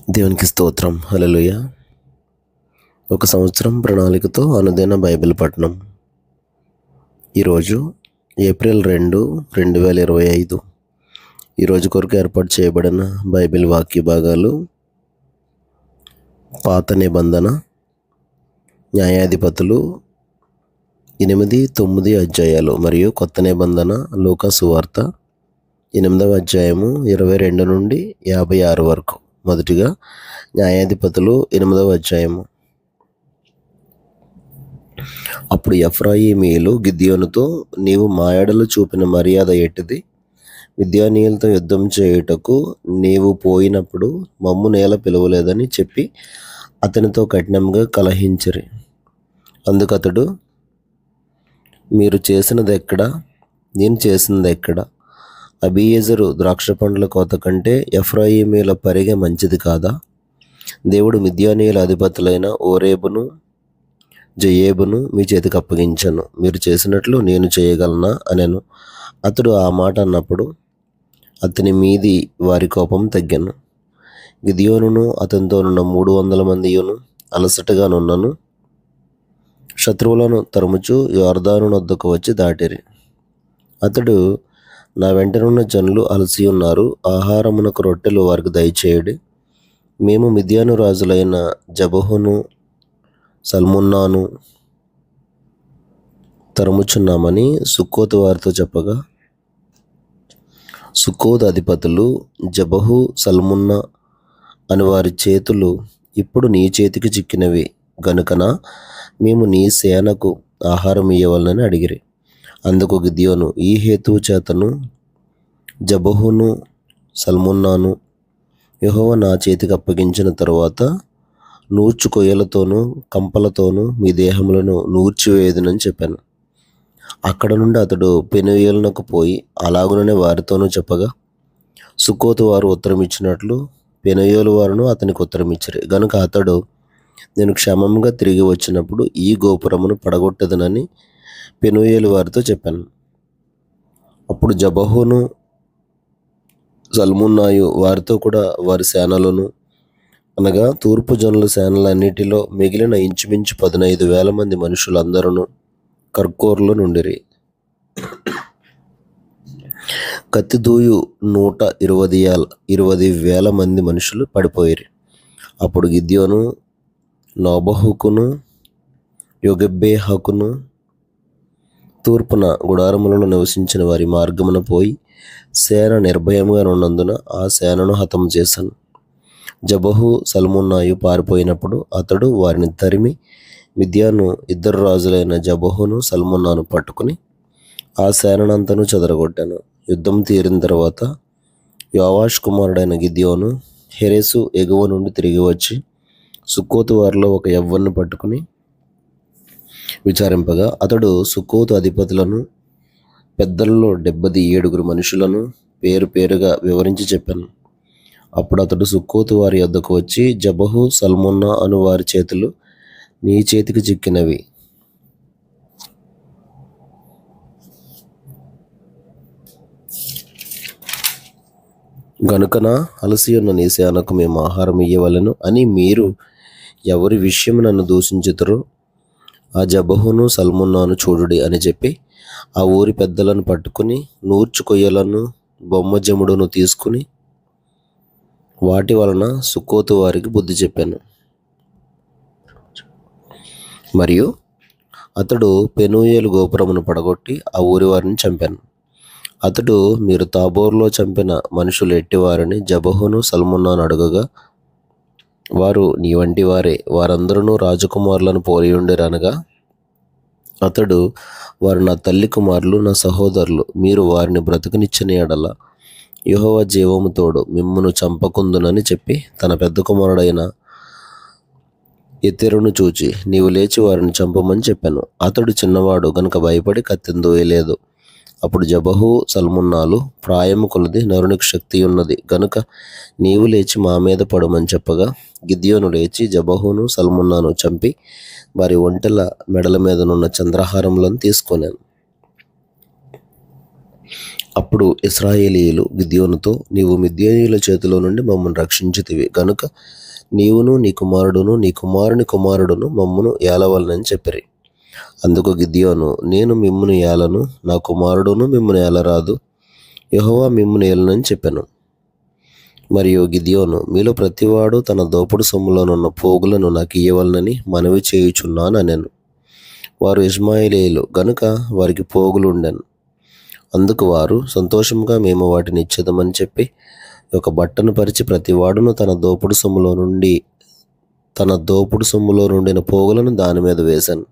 దేవునికి స్తోత్రం. హల్లెలూయా. ఒక సంవత్సరం ప్రణాళికతో అనుదిన బైబిల్ పఠనం. ఈరోజు ఏప్రిల్ 2, 2025. ఈరోజు కొరకు ఏర్పాటు చేయబడిన బైబిల్ వాక్య భాగాలు పాత నిబంధన న్యాయాధిపతులు 8, 9 అధ్యాయాలు మరియు కొత్త నిబంధన లూకా సువార్త 8వ అధ్యాయము 22 నుండి 56 వరకు. మొదటిగా న్యాయాధిపతులు 8వ అధ్యాయము. అప్పుడు ఎఫ్రాయిమీయులు గిద్యోనుతో, నీవు మా యెడల చూపిన మర్యాద ఎట్టిది? మిద్యానీయులతో యుద్ధం చేయుటకు నీవు పోయినప్పుడు మమ్ము నేల పిలువలేదని చెప్పి అతనితో కఠినంగా కలహించిరి. అందుకతడు, మీరు చేసినది ఎక్కడ? నేను చేసినది ఎక్కడ? అబీయెజరు ద్రాక్ష పండ్ల కోత కంటే ఎఫ్రాయిమీయుల పరిగె మంచిది కాదా? దేవుడు మిద్యానీయుల అధిపతులైన ఓరేబును జయేబును మీ చేతికి అప్పగించను. మీరు చేసినట్లు నేను చేయగలనా అనెను. అతడు ఆ మాట అన్నప్పుడు అతని మీది వారి కోపం తగ్గెను. గిద్యోనును అతనితో నున్న 300 మందియును అలసటగానున్నను శత్రువులను తరుముచు యొర్దాను నొద్దకు వచ్చి దాటిరి. అతడు, నా వెంటనున్న జనులు అలసి ఉన్నారు, ఆహారమునకు రొట్టెలు వారికి దయచేయుడి. మేము మిద్యాను రాజులైన జబహును సల్మున్నాను తరుముచున్నామని సుక్కోతు వారితో చెప్పగా, సుక్కోతు అధిపతులు జబహు సల్మున్నా అని వారి చేతులు ఇప్పుడు నీ చేతికి చిక్కినవి గనుకన మేము నీ సేనకు ఆహారం ఇయ్యవలనని అడిగిరి. అందుకు గిద్యోను, ఈ హేతువు చేతను జబహును సల్మున్నాను యెహోవా నా చేతికి అప్పగించిన తరువాత నూర్చు కొయ్యలతోనూ కంపలతోనూ మీ దేహములను నూర్చివేయదునని చెప్పాను. అక్కడ నుండి అతడు పెనూయేలునకు పోయి అలాగుననే వారితోనూ చెప్పగా, సుక్కోతు వారు ఉత్తరం ఇచ్చినట్లు పెనూయేలు వారును అతనికి ఉత్తరం ఇచ్చిరి. గనుక అతడు, నేను క్షేమంగా తిరిగి వచ్చినప్పుడు ఈ గోపురమును పడగొట్టదునని పెనూయేలు వారితో చెప్పాను. అప్పుడు జబహును సల్మున్నాయు వారితో కూడా వారి సేనలను, అనగా తూర్పు జనుల సేనలన్నిటిలో మిగిలిన ఇంచుమించు 15,000 మంది మనుషులందరూ కర్కోరులో నుండిరి. కత్తిదూయు 120,000 మంది మనుషులు పడిపోయిరి. అప్పుడు గిద్యోను నోబహుకును యొగెబెహాకును తూర్పున గుడారములలో నివసించిన వారి మార్గమున పోయి సేన నిర్భయముగా ఉన్నందున ఆ సేనను హతము చేశాను. జబహు సల్మున్నాయు పారిపోయినప్పుడు అతడు వారిని తరిమి మిద్యాను 2 రాజులైన జబహును సల్మున్నాను పట్టుకుని ఆ సేనంతను చెదరగొట్టాను. యుద్ధం తీరిన తర్వాత యోవాష్ కుమారుడైన గిద్యోను హెరెసు ఎగువ నుండి తిరిగి వచ్చి సుక్కోతు వారిలో ఒక యవ్వన్ని పట్టుకుని విచారింపగా, అతడు సుక్కోతు అధిపతులను పెద్దలలో 77 మనుషులను పేరు పేరుగా వివరించి చెప్పాను. అప్పుడు అతడు సుక్కోతు వారి యొద్దకు వచ్చి, జబహు సల్మున్నా అను వారి చేతులు నీ చేతికి చిక్కినవి గనుకన అలసి ఉన్న నీ సేనకు మేము ఆహారం ఇయ్యవలెను అని మీరు ఎవరి విషయం నన్ను దూషించుతారో ఆ జబహును సల్మున్నాను చూడుడి అని చెప్పి ఆ ఊరి పెద్దలను పట్టుకుని నూర్చు కొయ్యలను బొమ్మజముడును తీసుకుని వాటి వలన సుక్కోతు వారికి బుద్ధి చెప్పాను. మరియు అతడు పెనూయేలు గోపురమును పడగొట్టి ఆ ఊరి వారిని చంపాను. అతడు, మీరు తాబోర్లో చంపిన మనుషులు ఎట్టివారని జబహును సల్మున్నాను అడగగా, వారు నీ వంటి వారే, వారందరూ రాజకుమారులను పోలియుండిరనగా, అతడు, వారు నా తల్లి కుమారులు, నా సహోదరులు. మీరు వారిని బ్రతుకునిచ్చిన ఎడల యెహోవా జీవము తోడు మిమ్మును చంపకుందునని చెప్పి తన పెద్ద కుమారుడైన యెతెరును చూచి, నీవు లేచి వారిని చంపమని చెప్పాను. అతడు చిన్నవాడు గనుక భయపడి కత్తిని దూయలేదు. అప్పుడు జబహు సల్మున్నాలు, ప్రాయము కొలది నరునికి శక్తి ఉన్నది గనుక నీవు లేచి మా మీద పడమని చెప్పగా, గిద్యోను లేచి జబహును సల్మున్నాను చంపి వారి ఒంటెల మెడల మీదనున్న చంద్రహారములను తీసుకొనాను. అప్పుడు ఇశ్రాయేలీయులు గిద్యోనుతో, నీవు మిద్యానీయుల చేతిలో నుండి మమ్మల్ని రక్షించితివి గనుక నీవును నీ కుమారుడును నీ కుమారుని కుమారుడును మమ్మను ఏలవలనని చెప్పిరి. అందుకు గిద్యోను, నేను మిమ్మును ఏలను, నా కుమారుడును మిమ్మును ఏలరాదు, యెహోవా మిమ్మును ఏలునని చెప్పాను. మరియు గిద్యోను, మీలో ప్రతివాడు తన దోపుడు సొమ్ములోనున్న పోగులను నాకు ఇయ్యవలనని మనవి చేయుచున్నాను అనెను. వారు ఇష్మాయేలీయులు గనుక వారికి పోగులు ఉండెను. అందుకు వారు సంతోషంగా మేము వాటిని ఇచ్చేదమని చెప్పి ఒక బట్టను పరిచి ప్రతివాడును తన దోపుడు సొమ్ములో నుండిన పోగులను దాని మీద వేశాను.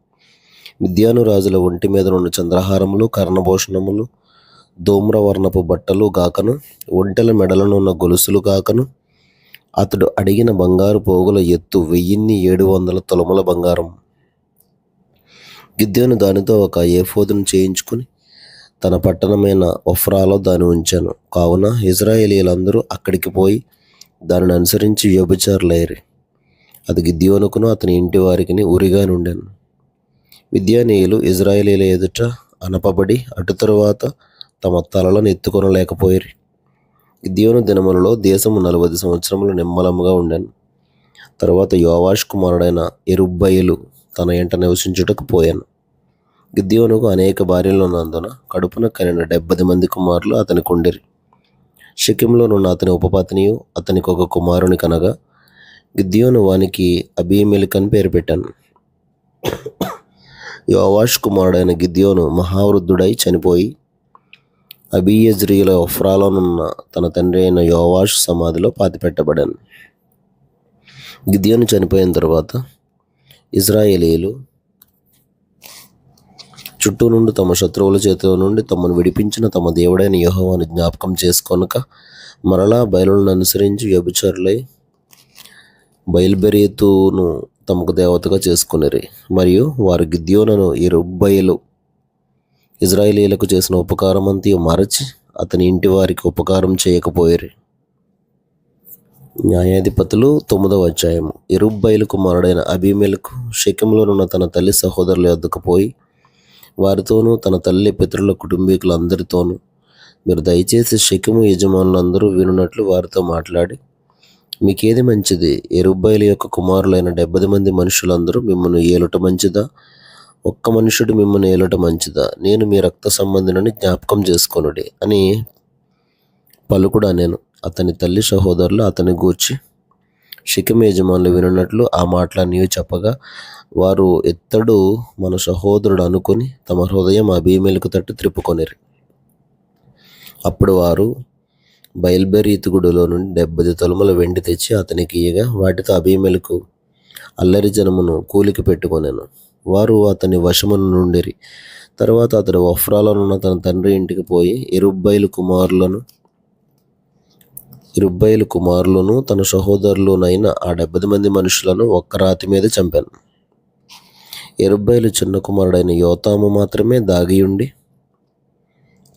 మిద్యాను రాజుల ఒంటి మీద నుండి చంద్రహారములు, కర్ణభూషణములు, ధూమ్రవర్ణపు బట్టలు గాకను, ఒంటెల మెడలనున్న గొలుసులు గాకను, అతడు అడిగిన బంగారు పోగుల ఎత్తు 1700 తులముల బంగారం. గిద్యోను దానితో ఒక ఏఫోదును చేయించుకుని తన పట్టణమైన ఒఫ్రాలో దాన్ని ఉంచాను. కావున ఇశ్రాయేలీయులందరూ అక్కడికి పోయి దానిని అనుసరించి వ్యభిచారులైరి. అది గిద్యోనుకును అతని ఇంటి వారికి ఉరిగా నుండెను. మిద్యానీయులు ఇశ్రాయేలీయుల ఎదుట అనపబడి అటు తరువాత తమ తలలను ఎత్తుకొనలేకపోయిరి. గిద్యోను దినములలో దేశము 40 సంవత్సరములు నిమ్మలముగా ఉండెను. తరువాత యోవాష్ కుమారుడైన యెరుబ్బయలు తన ఇంట నివసించుటకు పోయాను. గిద్యోనుకు అనేక భార్యలు ఉన్నందున కడుపున కనిన 70 మంది కుమారులు అతనికి ఉండిరి. షెకెములోనున్న అతని ఉపపత్నియు అతనికి ఒక కుమారుని కనగా గిద్యోను వానికి అబీమెలెకు అని పేరు పెట్టాను. యోవాష్ కుమారుడైన గిద్యోను మహావృద్ధుడై చనిపోయి అబీయెజ్రీయుల ఒఫ్రాలోనున్న తన తండ్రి అయిన యోవాష్ సమాధిలో పాతిపెట్టబడాను. గిద్యోను చనిపోయిన తర్వాత ఇశ్రాయేలీయులు చుట్టూ నుండి తమ శత్రువుల చేతిలో నుండి తమను విడిపించిన తమ దేవుడైన యెహోవాను జ్ఞాపకం చేసుకొనక మరలా బయలులను అనుసరించి వ్యభిచారులై బయల్బెరీతును తమకు దేవతగా చేసుకునిరి. మరియు వారు గిద్యోనును యెరుబ్బయలు ఇశ్రాయేలీయులకు చేసిన ఉపకారమంతయు మరచి అతని ఇంటి వారికి ఉపకారం చేయకపోయిరి. న్యాయాధిపతులు 9వ అధ్యాయము. యెరుబ్బయలు కుమారుడైన అబీమెలెకు షెకెములోనున్న తన తల్లి సహోదరుల యొద్దకు పోయి వారితోనూ తన తల్లి పితరుల కుటుంబీకులందరితోనూ మీరు దయచేసి షెకెము యజమానులందరూ వినున్నట్లు వారితో మాట్లాడి, మీకేది మంచిది? యెరుబ్బయలు యొక్క కుమారులైన 70 మంది మనుషులందరూ మిమ్మల్ని ఏలుట మంచిదా? ఒక్క మనుషుడు మిమ్మల్ని ఏలుట మంచిదా? నేను మీ రక్త సంబంధినని జ్ఞాపకం చేసుకొనుడి అని పలుకుడు అనెను. అతని తల్లి సహోదరులు అతని గూర్చి షెకెము యజమానులు వినున్నట్లు ఆ మాటలన్నీ చెప్పగా వారు ఇత్తడు మన సహోదరుడు అనుకుని తమ హృదయం అబీమెలెకు తట్టు త్రిప్పుకొనిరి. అప్పుడు వారు బయల్బెరీతుగుడిలో నుండి 70 తులముల వెండి తెచ్చి అతనికి ఇయ్యగా వాటితో అబీమెలెకు అల్లరి జనమును కూలికి పెట్టుకొనెను. వారు అతని వశమున నుండిరి. తర్వాత అతడు ఒఫ్రాలోనున్న తన తండ్రి ఇంటికి పోయి యెరుబ్బయలు కుమారులను తన సహోదరులునైన ఆ 70 మంది మనుషులను ఒక్క రాతి మీద చంపాను. యెరుబ్బయలు చిన్న కుమారుడైన యోతాము మాత్రమే దాగియుండి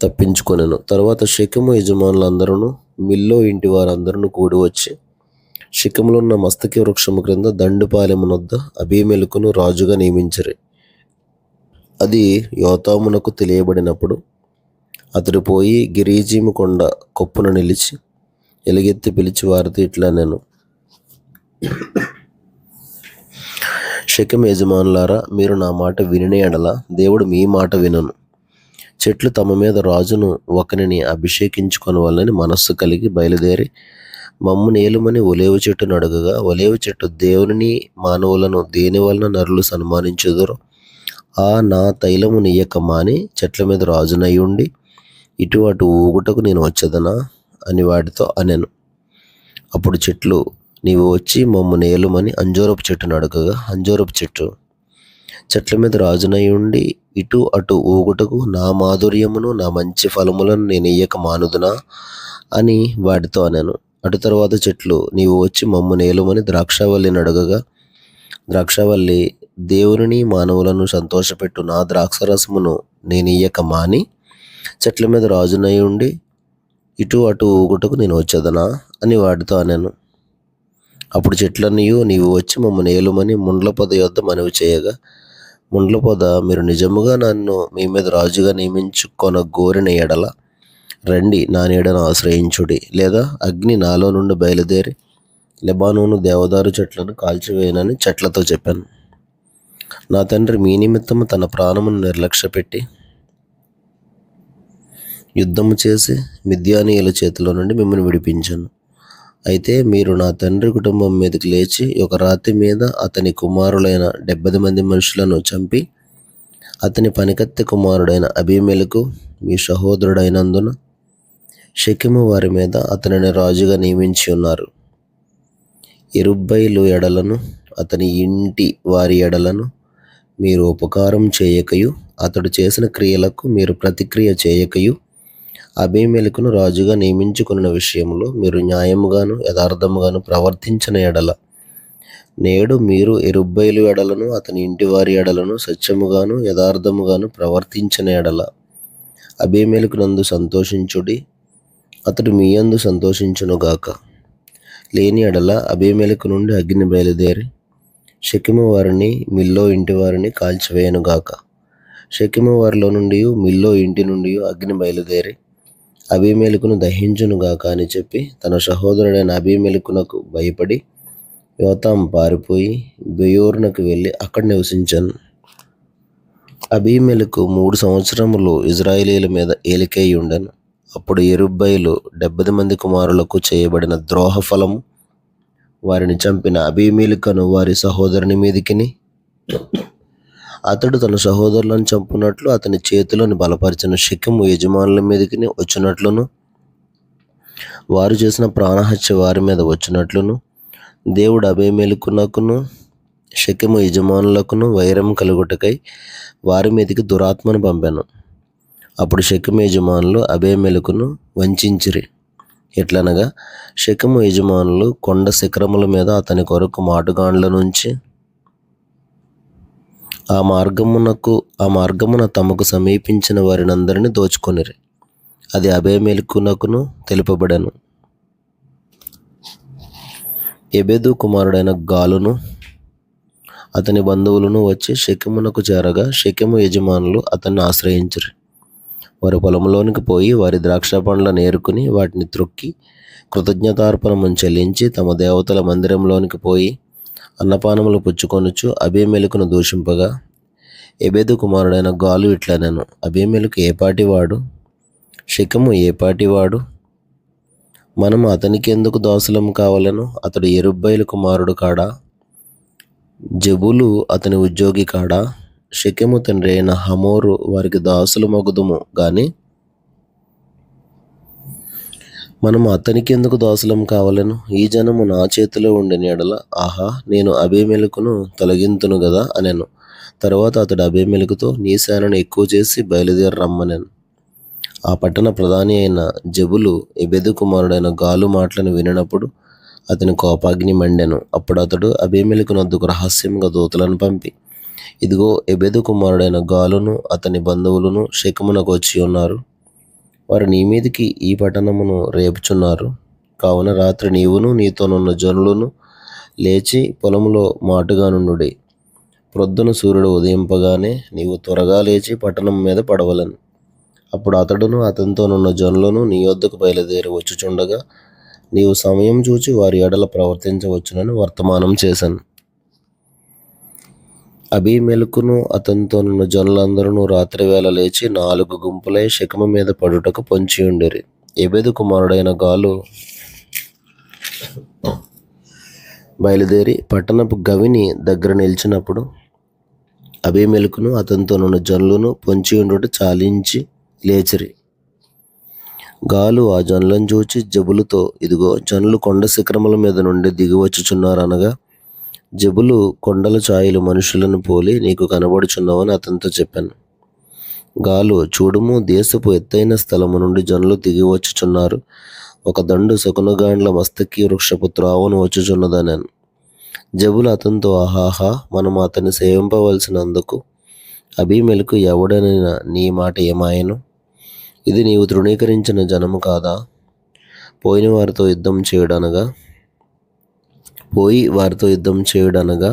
తప్పించుకొనెను. తర్వాత షెకెము యజమానులందరూ మిల్లో ఇంటి వారందరూ కూడి వచ్చి షెకెములో ఉన్న మస్తకి వృక్షము క్రింద దండుపాలెమునొద్ద అబీమెలెకును రాజుగా నియమించిరి. అది యోతామునకు తెలియబడినప్పుడు అతడు పోయి గిరీజీము కొండ కొప్పున నిలిచి ఎలుగెత్తి పిలిచి వారితో ఇట్లా నేను, షెకెము యజమానులారా, మీరు నా మాట వినిన ఎడల దేవుడు మీ మాట వినును. చెట్లు తమ మీద రాజును ఒకనిని అభిషేకించుకొనవలెనని మనస్సు కలిగి బయలుదేరి మమ్మును ఏలుమని ఒలీవ చెట్టును అడగగా, ఒలీవ చెట్టు దేవుని మానవులను దేని వలన నరులు సన్మానించుదురో ఆ నా తైలము నీయక మాని చెట్ల మీద రాజునై ఉండి ఇటు అటు ఊగుటకు నేను వచ్చేదనా అని వాటితో అనెను. అప్పుడు చెట్లు, నీవు వచ్చి మమ్మును ఏలుమని అంజూరపు చెట్టును అడగగా, అంజూరపు చెట్ల మీద రాజునై ఉండి ఇటు అటు ఊగుటకు నా మాధుర్యమును నా మంచి ఫలములను నేను ఇయ్యక మానుదునా అని వాటితో అనెను. అటు తరువాత చెట్లు, నీవు వచ్చి మమ్మును ఏలుమని ద్రాక్షావల్లిని అడగగా, ద్రాక్షావల్లి, దేవుని మానవులను సంతోషపెట్టు నా ద్రాక్షరసమును నేను ఇయ్యక మాని చెట్ల మీద రాజునై ఉండి ఇటు అటు ఊగుటకు నేను వచ్చేదనా అని వాటితో అనెను. అప్పుడు చెట్లన్నీయు, నీవు వచ్చి మమ్మల్ని ఏలుమని ముండ్ల పొద యొద్ద మనవి చేయగా, ముండ్ల పొద, మీరు నిజముగా నన్ను మీ మీద రాజుగా నియమించుకొన గోరిన ఎడల రండి నా నీడను ఆశ్రయించుడి, లేదా అగ్ని నాలో నుండి బయలుదేరి లెబానోను దేవదారు చెట్లను కాల్చివేయనని చెట్లతో చెప్పాను. నా తండ్రి మీ నిమిత్తము తన ప్రాణమును నిర్లక్ష్యపెట్టి యుద్ధము చేసి మిద్యానీయుల చేతిలో నుండి మిమ్మల్ని విడిపించాను. అయితే మీరు నా తండ్రి కుటుంబం మీదకి లేచి ఒక రాతి మీద అతని కుమారులైన 70 మంది మనుషులను చంపి అతని పనికత్తె కుమారుడైన అబీమెలెకు మీ సహోదరుడైనందున షెకెము వారి మీద అతనిని రాజుగా నియమించి ఉన్నారు. యెరుబ్బయలు ఎడలను అతని ఇంటి వారి ఎడలను మీరు ఉపకారం చేయకయు అతడు చేసిన క్రియలకు మీరు ప్రతిక్రియ చేయకయు అబీమెలెకును రాజుగా నియమించుకున్న విషయంలో మీరు న్యాయముగాను యథార్థముగాను ప్రవర్తించిన ఎడల నేడు మీరు యెరుబ్బయలు ఎడలను అతని ఇంటి వారి ఎడలను సత్యముగాను యథార్థముగాను ప్రవర్తించిన ఎడల అబీమెలెకునందు సంతోషించుడి, అతడు మీ యందు సంతోషించునుగాక. లేని ఎడల అబీమెలెకు నుండి అగ్ని బయలుదేరి షెకెము వారిని మిల్లో ఇంటి వారిని కాల్చివేయనుగాక. షెకెము వారిలో నుండి మిల్లో ఇంటి నుండి అగ్ని బయలుదేరి అబీమెలెకును దహించునుగాక అని చెప్పి తన సహోదరుడైన అబీమెలెకునకు భయపడి యోతాము పారిపోయి బెయోరునకు వెళ్ళి అక్కడ నివసించాను. అబీమెలెకు 3 సంవత్సరములు ఇజ్రాయేలీయుల మీద ఏలికై ఉండెను. అప్పుడు యెరుబ్బయలు 70 మంది కుమారులకు చేయబడిన ద్రోహ ఫలము వారిని చంపిన అబీమెలెకును వారి సహోదరుని మీదికిని అతడు తన సహోదరులను చంపునట్లు అతని చేతులను బలపరిచిన షెకెము యజమానుల మీదకి వచ్చినట్లును వారు చేసిన ప్రాణహత్య వారి మీద వచ్చినట్లును దేవుడు అబీమెలెకునకును షెకెము యజమానులకును వైరం కలుగుటకై వారి మీదకి దురాత్మను పంపాను. అప్పుడు షెకెము యజమానులు అబీమెలెకును వంచిరి. ఎట్లనగా షెకెము యజమానులు కొండ శిఖరముల మీద అతని కొరకు మాటుగాండ్ల నుంచి ఆ మార్గమున తమకు సమీపించిన వారినందరినీ దోచుకొనిరి. అది అబీమెలెకునకును తెలుపబడెను. ఎబెదు కుమారుడైన గాలును అతని బంధువులను వచ్చి షెకెమునకు చేరగా షెకెము యజమానులు అతన్ని ఆశ్రయించిరి. వారి పొలంలోనికి పోయి వారి ద్రాక్ష పండ్లను ఏరుకుని వాటిని త్రొక్కి కృతజ్ఞతార్పణము చెల్లించి తమ దేవతల మందిరంలోనికి పోయి అన్నపానములు పుచ్చుకొనుచు అబీమెలెకును దూషింపగా ఎబెదు కుమారుడైన గాలు ఇట్లనెను, అబీమెలెకు ఏపాటివాడు, షెకెము ఏపాటివాడు, మనము అతనికి ఎందుకు దాసులం కావలెను? అతడు యెరుబ్బయలు కుమారుడు కాడా? జెబులు అతని ఉద్యోగి కాడా? షెకెము తండ్రి అయిన హమోరు వారికి దాసులు మగుదుము గాని మనము అతనికి ఎందుకు దాసులం కావలెను? ఈ జనము నా చేతిలో ఉండిన ఎడల ఆహా, నేను అబీమెలెకును తొలగింతును గదా అనెను. తరువాత అతడు అబీమెలెకుతో నీ సేనను ఎక్కువ చేసి బయలుదేరి రమ్మనెను. ఆ పట్టణ ప్రధాని అయిన జెబులు ఎబెదు కుమారుడైన గాలు మాటలను వినినప్పుడు అతని కోపాగ్ని మండెను. అప్పుడు అతడు అబీమెలెకునొద్దకు రహస్యంగా దూతలను పంపి, ఇదిగో ఎబెదు కుమారుడైన గాలును అతని బంధువులను షెకెమునకు వచ్చి ఉన్నారు. వారు నీ మీదికి ఈ పట్టణమును రేపుచున్నారు. కావున రాత్రి నీవును నీతోనున్న జనులను లేచి పొలములో మాటుగా నుండుడి. ప్రొద్దున సూర్యుడు ఉదయింపగానే నీవు త్వరగా లేచి పట్టణం మీద పడవలను. అప్పుడు అతడును అతనితోనున్న జనులను నీ యొద్దకు బయలుదేరి వచ్చుచుండగా నీవు సమయం చూచి వారి ఎడల ప్రవర్తించవచ్చునని వర్తమానం చేశాను. అబీమెలెకును అతనితోనున్న జనులందరూ రాత్రి వేళ లేచి 4 గుంపులై షెకెము మీద పడుటకు పొంచియుండిరి. ఎబెదు కుమారుడైన గాలు బయలుదేరి పట్టణపు గవిని దగ్గర నిలిచినప్పుడు అబీమెలెకును అతనితోనున్న జనులను పొంచియుండుట చాలించి లేచిరి. గాలు ఆ జనులను చూచి జెబులుతో, ఇదిగో జనులు కొండ శిఖరముల మీద నుండి దిగివచ్చుచున్నారనగా జెబులు కొండల ఛాయలు మనుషులను పోలి నీకు కనబడుచున్నావని అతనితో చెప్పాను. గాలు, చూడుము, దేశపు ఎత్తైన స్థలము నుండి జనులు దిగివచ్చుచున్నారు. ఒక దండు శకునగాండ్ల మస్తకి వృక్షపు త్రోవను వచ్చుచున్నదనెను. జెబులు అతనితో, ఆహాహా, మనము అతన్ని సేవింపవలసినందుకు అబీమెలెకు ఎవడనైనా నీ మాట ఏమాయను? ఇది నీవు తృణీకరించిన జనము కాదా? పోయి వారితో యుద్ధం చేయుడనగా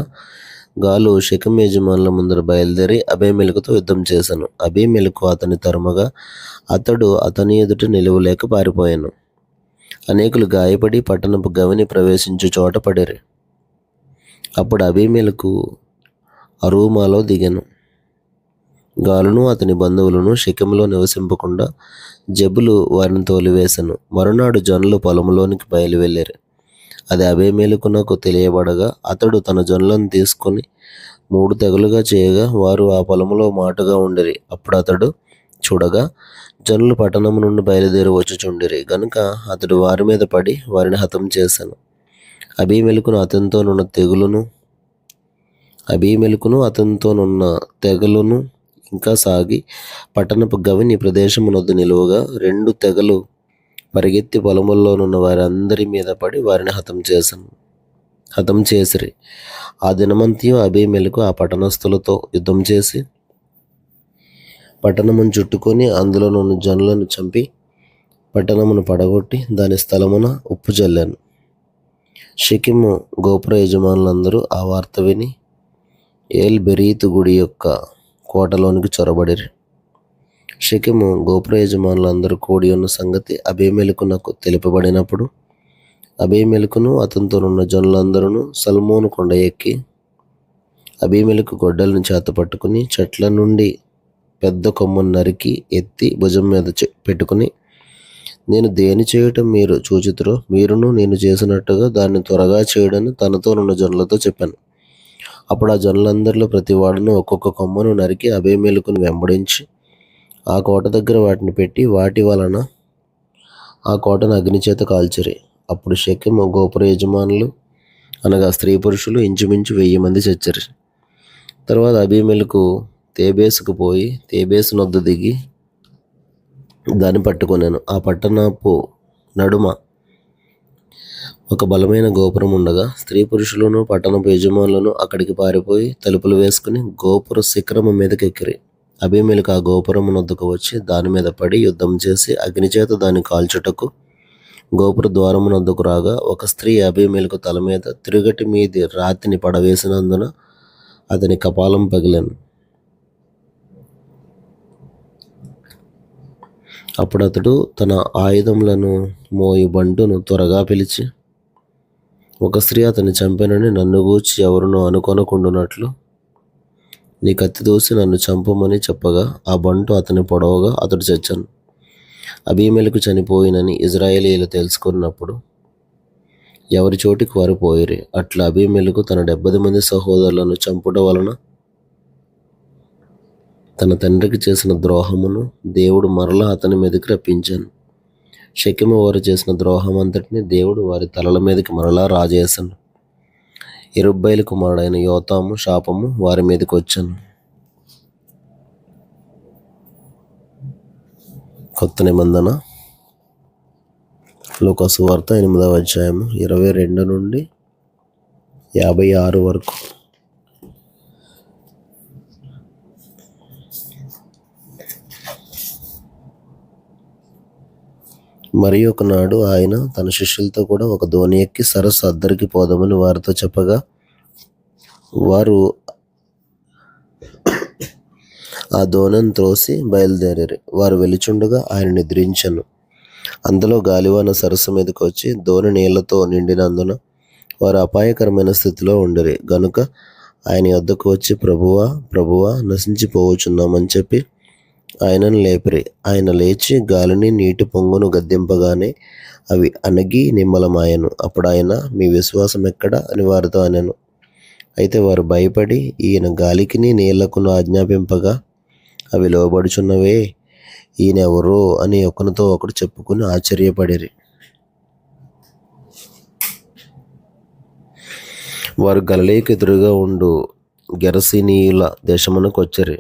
గాలు షెకెం యజమానుల ముందర బయలుదేరి అబీమెలెకుతో యుద్ధం చేశాను. అబీమెలెకు అతని తరుమగా అతడు అతని ఎదుట నిలువలేక పారిపోయాను. అనేకులు గాయపడి పట్టణపు గవిని ప్రవేశించు చోట పడిరి. అప్పుడు అబీమెలెకు అరూమాలో దిగాను. గాలును అతని బంధువులను షెకెములో నివసింపకుండా జెబులు వారిని తోలివేశాను. మరునాడు జనులు పొలంలోనికి బయలువెళ్ళారు. అది అబీమెలెకునకు తెలియబడగా అతడు తన జనులను తీసుకుని 3 తెగలుగా చేయగా వారు ఆ పొలంలో మాటుగా ఉండిరి. అప్పుడు అతడు చూడగా జనులు పట్టణం నుండి బయలుదేరి వచ్చుచుండిరి గనుక అతడు వారి మీద పడి వారిని హతం చేశాను. అబీమెలెకును అతనితోనున్న తెగలును ఇంకా సాగి పట్టణపు గవిని ప్రదేశమునొద్ద నిలువగా 2 తెగలు పరిగెత్తి పొలముల్లోనున్న వారందరి మీద పడి వారిని హతం చేసిరి. ఆ దినమంతయు అబీమెలెకు ఆ పట్టణస్థులతో యుద్ధం చేసి పట్టణమును చుట్టుకొని అందులోనున్న జనులను చంపి పట్టణమును పడగొట్టి దాని స్థలమున ఉప్పు జల్లాను. షెకెము గోపుర యజమానులందరూ ఆ వార్త విని ఏల్ బెరీతు గుడి యొక్క కోటలోనికి చొరబడిరి. షెకెము గోపుర యజమానులందరూ కూడి ఉన్న సంగతి అబీమెలెకునకు తెలుపబడినప్పుడు అబీమెలెకును అతనితోనున్న జనులందరూ సల్మోను కొండ ఎక్కి అబీమెలెకు గొడ్డలను చేతపట్టుకుని చెట్ల నుండి పెద్ద కొమ్మను నరికి ఎత్తి భుజం మీద పెట్టుకుని, నేను దేని చేయటం మీరు చూచితురో మీరును నేను చేసినట్టుగా దాన్ని త్వరగా చేయడని తనతోనున్న జనులతో చెప్పాను. అప్పుడు ఆ జనులందరిలో ప్రతివాడును ఒక్కొక్క కొమ్మను నరికి అబీమెలెకును వెంబడించి ఆ కోట దగ్గర వాటిని పెట్టి వాటి వలన ఆ కోటను అగ్నిచేత కాల్చిరి. అప్పుడు షెకెము గోపుర యజమానులు అనగా స్త్రీ పురుషులు ఇంచుమించు 1000 మంది చచ్చిరి. తర్వాత అబీమెలెకు తేబేసుకు పోయి తేబేసునొద్ద దిగి దాన్ని పట్టుకొనాను. ఆ పట్టణపు నడుమ ఒక బలమైన గోపురం ఉండగా స్త్రీ పురుషులను పట్టణపు యజమానులను అక్కడికి పారిపోయి తలుపులు వేసుకుని గోపుర శిఖరము మీదకి ఎక్కిరి. అబీమెలెకు ఆ గోపురమునొద్దకు వచ్చి దాని మీద పడి యుద్ధం చేసి అగ్నిచేత దాన్ని కాల్చుటకు గోపుర ద్వారమునొద్దకు రాగా ఒక స్త్రీ అబీమెలెకు తల మీద తిరుగటి మీది రాతిని పడవేసినందున అతని కపాలం పగిలాను. అప్పుడు అతడు తన ఆయుధములను మోయి బంటును త్వరగా పిలిచి, ఒక స్త్రీ అతన్ని చంపానని నన్ను గూర్చి ఎవరునూ అనుకొనకుండునట్లు నీ కత్తి దూసి నన్ను చంపమని చెప్పగా ఆ బంటు అతని పొడవగా అతడు చచ్చాను. అబీమెలెకు చనిపోయినని ఇజ్రాయేలీయులు తెలుసుకున్నప్పుడు ఎవరి చోటికి వారు పోయిరి. అట్లా అబీమెలెకు తన 70 మంది సహోదరులను చంపుట వలన తన తండ్రికి చేసిన ద్రోహమును దేవుడు మరలా అతని మీదకి రప్పించాను. షెకెము వారు చేసిన ద్రోహం అంతటిని దేవుడు వారి తలల మీదకి మరలా రాజేశాను. యెరుబ్బయలు కుమారుడైన యోతాము శాపము వారి మీదకి వచ్చాను. కొత్త నిబంధన లూకా సువార్త 8వ అధ్యాయము 22 నుండి 56 వరకు. మరి ఒకనాడు ఆయన తన శిష్యులతో కూడా ఒక దోణి ఎక్కి సరస్సు అద్దరికి పోదామని వారితో చెప్పగా వారు ఆ దోణిని త్రోసి బయలుదేరారు. వారు వెలుచుండగా ఆయన నిద్రించెను. అందులో గాలివాన సరస్సు మీదకి వచ్చి దోణి నీళ్లతో నిండినందున వారు అపాయకరమైన స్థితిలో ఉండిరి గనుక ఆయన యొద్దకు వచ్చి ప్రభువా ప్రభువా నశించిపోవచ్చున్నామని చెప్పి ఆయనను లేపిరి. ఆయన లేచి గాలిని నీటి పొంగును గద్దింపగానే అవి అణగి నిమ్మలమాయెను. అప్పుడు ఆయన, మీ విశ్వాసం ఎక్కడ అని వారితో అనెను. అయితే వారు భయపడి ఈయన గాలికిని నీళ్లకును ఆజ్ఞాపింపగా అవి లోబడుచున్నవే, ఈయన ఎవరో అని ఒకరితో ఒకడు చెప్పుకుని ఆశ్చర్యపడిరి. వారు గలిలయకు ఎదురుగా ఉండు గెరసీనీయుల దేశమునకు వచ్చిరి.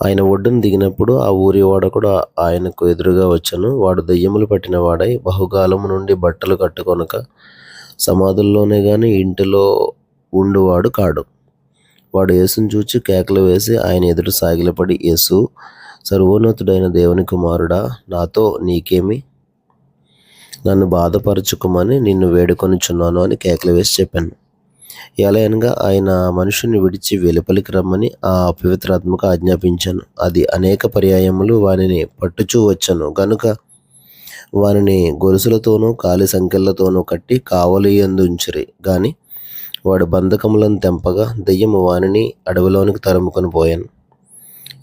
ఆయన ఒడ్డును దిగినప్పుడు ఆ ఊరి వాడొకడు ఆయనకు ఎదురుగా వచ్చెను. వాడు దెయ్యములు పట్టిన వాడై బహుకాలము నుండి బట్టలు కట్టుకొనక సమాధుల్లోనే గాని ఇంటిలో ఉండువాడు కాడు. వాడు యేసును చూచి కేకలు వేసి ఆయన ఎదుట సాగిలపడి, యేసు, సర్వోన్నతుడైన దేవుని కుమారుడా, నాతో నీకేమి? నన్ను బాధపరచుకోమని నిన్ను వేడుకొనుచున్నాను అని కేకలు వేసి చెప్పాను. ఎలయనగా ఆయన ఆ మనుషుని విడిచి వెలుపలికి రమ్మని ఆ పవిత్రాత్మకు ఆజ్ఞాపించాను. అది అనేక పర్యాయములు వానిని పట్టుచూ వచ్చాను గనుక వానిని గొలుసులతోనూ కాలి సంకెళ్లతోనూ కట్టి కావలి యందు ఉంచిరి. గాని వాడు బంధకములను తెంపగా దెయ్యము వానిని అడవిలోనికి తరుముకొని పోయాను.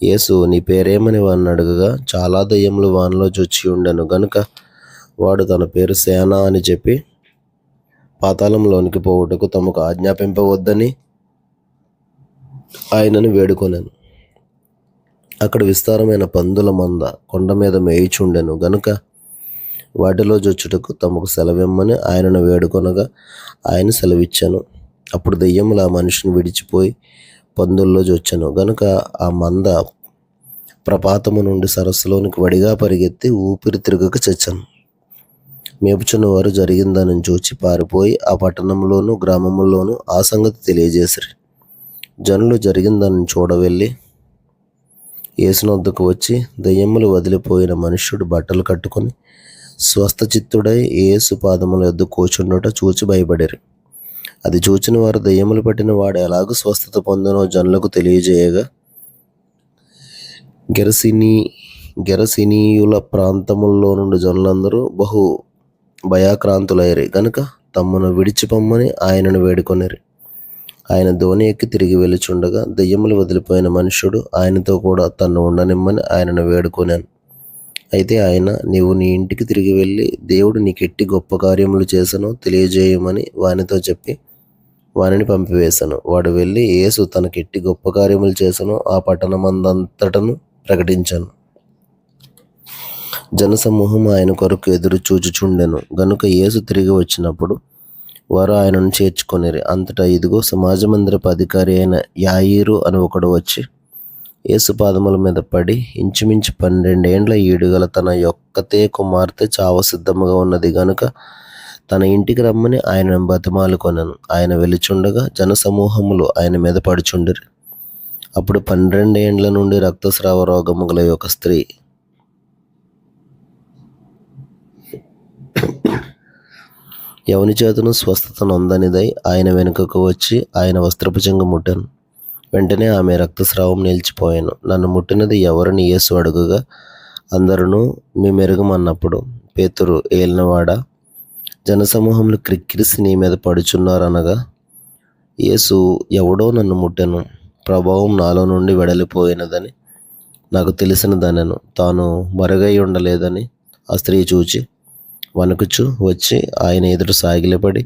యేసు నీ పేరేమని వాడిని అడగగా చాలా దెయ్యములు వానిలో చొచ్చి ఉండెను గనుక వాడు తన పేరు సేన అని చెప్పి పాతాళంలోనికి పోవుటకు తమకు ఆజ్ఞాపింపవద్దని ఆయనను వేడుకొనెను. అక్కడ విస్తారమైన పందుల మంద కొండ మీద మేయిచుండెను గనుక వాటిలో జొచ్చుటకు తమకు సెలవిమ్మని ఆయనను వేడుకొనగా ఆయన సెలవిచ్చాను. అప్పుడు దెయ్యములు ఆ మనిషిని విడిచిపోయి పందుల్లో జొచ్చెను గనుక ఆ మంద ప్రపాతము నుండి సరస్సులోనికి వడిగా పరిగెత్తి ఊపిరి తిరగక చచ్చాను. మేపుచున్న వారు జరిగిందని చూచి పారిపోయి ఆ పట్టణంలోను గ్రామముల్లోనూ ఆ సంగతి తెలియజేసిరి. జనులు జరిగిందని చూడవెళ్ళి యేసునొద్దకు వచ్చి దెయ్యములు వదిలిపోయిన మనుష్యుడు బట్టలు కట్టుకొని స్వస్థచిత్తుడై యేసు పాదముల యొద్ద కూర్చుండుట చూచి భయపడిరి. అది చూచిన వారు దెయ్యములు పట్టిన వాడు ఎలాగూ స్వస్థత పొందనో జనులకు తెలియజేయగా గెరసీనీయుల ప్రాంతముల్లో నుండి జనులందరూ బహు భయాక్రాంతులైరి గనుక తమ్మును విడిచిపొమ్మని ఆయనను వేడుకొనిరి. ఆయన దోణి ఎక్కి తిరిగి వెళ్ళుచుండగా దెయ్యములు వదిలిపోయిన మనుష్యుడు ఆయనతో కూడా తన్ను ఉండనిమ్మని ఆయనను వేడుకొనాను. అయితే ఆయన నీవు నీ ఇంటికి తిరిగి వెళ్ళి దేవుడు నీకెట్టి గొప్ప కార్యములు చేసనో తెలియజేయమని వానితో చెప్పి వానిని పంపివేశాను. వాడు వెళ్ళి యేసు తనకెట్టి గొప్ప కార్యములు చేసనో ఆ పట్టణమందంతటను ప్రకటించాను. జనసమూహం ఆయన కొరకు ఎదురు చూచుచుండెను గనుక యేసు తిరిగి వచ్చినప్పుడు వారు ఆయనను చేర్చుకొనిరి. అంతటా ఇదిగో సమాజ మందిరపు అధికారి అయిన యాయీరు అని ఒకడు వచ్చి యేసు పాదముల మీద పడి ఇంచుమించు 12 ఏండ్ల ఈడుగల తన యొక్కతే కుమార్తె చావ సిద్ధముగా ఉన్నది గనుక తన ఇంటికి రమ్మని ఆయనను బతిమాలుకొనెను. ఆయన వెలుచుండగా జనసమూహములు ఆయన మీద పడుచుండిరి. అప్పుడు 12 ఏండ్ల నుండి రక్తస్రావ రోగము గల ఒక స్త్రీ ఎవని చేతను స్వస్థత నొందనిదై ఆయన వెనుకకు వచ్చి ఆయన వస్త్రపు చెంగు ముట్టెను. వెంటనే ఆమె రక్తస్రావం నిలిచిపోయాను. నన్ను ముట్టినది ఎవరిని యేసు అడుగుగా అందరూ మేమెరుగమన్నప్పుడు పేతురు ఏలినవాడా, జనసమూహములు క్రిక్కిరిసి నీ మీద పడుచున్నారనగా యేసు ఎవడో నన్ను ముట్టెను, ప్రభావం నాలో నుండి వెడలిపోయినదని నాకు తెలిసినదనెను. తాను మరుగై ఉండలేదని ఆ స్త్రీ చూచి వణుకుచు వచ్చి ఆయన ఎదురు సాగిలపడి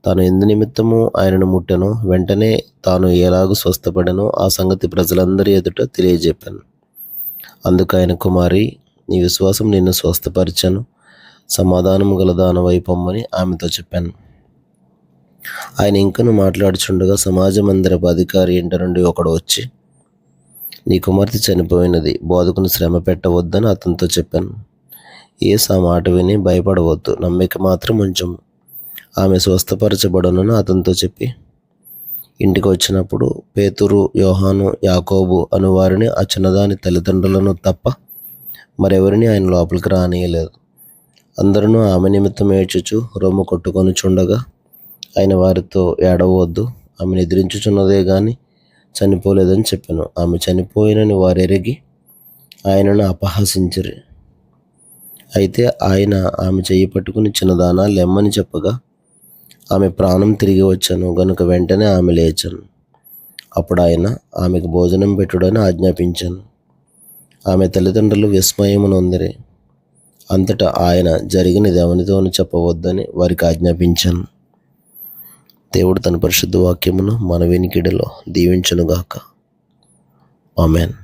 తాను ఎందు నిమిత్తము ఆయనను ముట్టెనో వెంటనే తాను ఎలాగూ స్వస్థపడెనో ఆ సంగతి ప్రజలందరి ఎదుట తెలియజెప్పాను. అందుకు ఆయన కుమారి, నీ విశ్వాసం నిన్ను స్వస్థపరిచాను, సమాధానము గల దానవై పొమ్మని ఆమెతో చెప్పాను. ఆయన ఇంకను మాట్లాడుచుండగా సమాజ మందిరపు అధికారి ఇంట నుండి ఒకడు వచ్చి నీ కుమార్తె చనిపోయినది, బోధకుని శ్రమ పెట్టవద్దని అతనితో చెప్పాను. యేసు ఆ మాట విని భయపడవద్దు, నమ్మిక మాత్రం ఉంచము, ఆమె స్వస్థపరచబడునని అతనితో చెప్పి ఇంటికి వచ్చినప్పుడు పేతురు, యోహాను, యాకోబు అను వారిని ఆ చిన్నదాని తల్లిదండ్రులను తప్ప మరెవరిని ఆయన లోపలికి రానియలేదు. అందరూ ఆమె నిమిత్తం ఏడ్చుచు రొమ్ము కొట్టుకొనుచుండగా ఆయన వారితో ఏడవద్దు, ఆమె నిద్రించుచున్నదే గాని చనిపోలేదని చెప్పాను. ఆమె చనిపోయినని వారు ఎరిగి ఆయనను అపహసించిరి. అయితే ఆయన ఆమె చెయ్యి పట్టుకుని చిన్నదానా లెమ్మని చెప్పగా ఆమె ప్రాణం తిరిగి వచ్చాను గనుక వెంటనే ఆమె లేచాను. అప్పుడు ఆయన ఆమెకు భోజనం పెట్టుడని ఆజ్ఞాపించాను. ఆమె తల్లిదండ్రులు విస్మయము నొందిరి. అంతటా ఆయన జరిగినది ఎవనితోనూ చెప్పవద్దని వారికి ఆజ్ఞాపించాను. దేవుడు తన పరిశుద్ధ వాక్యమును మన వినికిడిలో దీవించునుగాక. ఆమెన్.